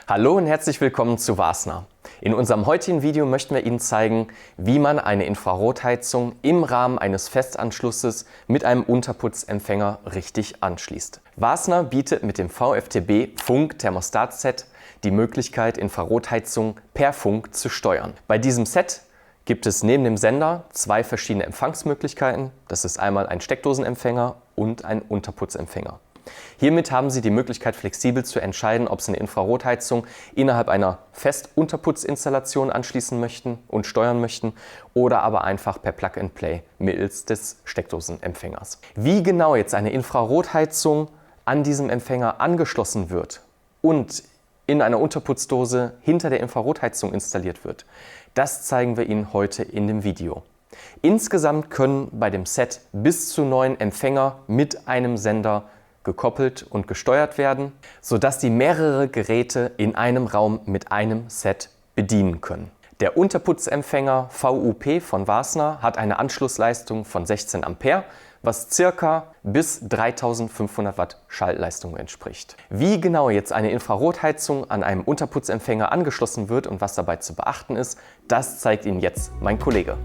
Hallo und herzlich willkommen zu Wasner. In unserem heutigen Video möchten wir Ihnen zeigen, wie man eine Infrarotheizung im Rahmen eines Festanschlusses mit einem Unterputzempfänger richtig anschließt. Wasner bietet mit dem VFTB Funk-Thermostat-Set die Möglichkeit, Infrarotheizungen per Funk zu steuern. Bei diesem Set gibt es neben dem Sender zwei verschiedene Empfangsmöglichkeiten. Das ist einmal ein Steckdosenempfänger und ein Unterputzempfänger. Hiermit haben Sie die Möglichkeit, flexibel zu entscheiden, ob Sie eine Infrarotheizung innerhalb einer Festunterputzinstallation anschließen möchten und steuern möchten oder aber einfach per Plug-and-Play mittels des Steckdosenempfängers. Wie genau jetzt eine Infrarotheizung an diesem Empfänger angeschlossen wird und in einer Unterputzdose hinter der Infrarotheizung installiert wird, das zeigen wir Ihnen heute in dem Video. Insgesamt können bei dem Set bis zu 9 Empfänger mit einem Sender gekoppelt und gesteuert werden, sodass Sie mehrere Geräte in einem Raum mit einem Set bedienen können. Der Unterputzempfänger VUP von Wasner hat eine Anschlussleistung von 16 Ampere, was ca. bis 3500 Watt Schaltleistung entspricht. Wie genau jetzt eine Infrarotheizung an einem Unterputzempfänger angeschlossen wird und was dabei zu beachten ist, das zeigt Ihnen jetzt mein Kollege.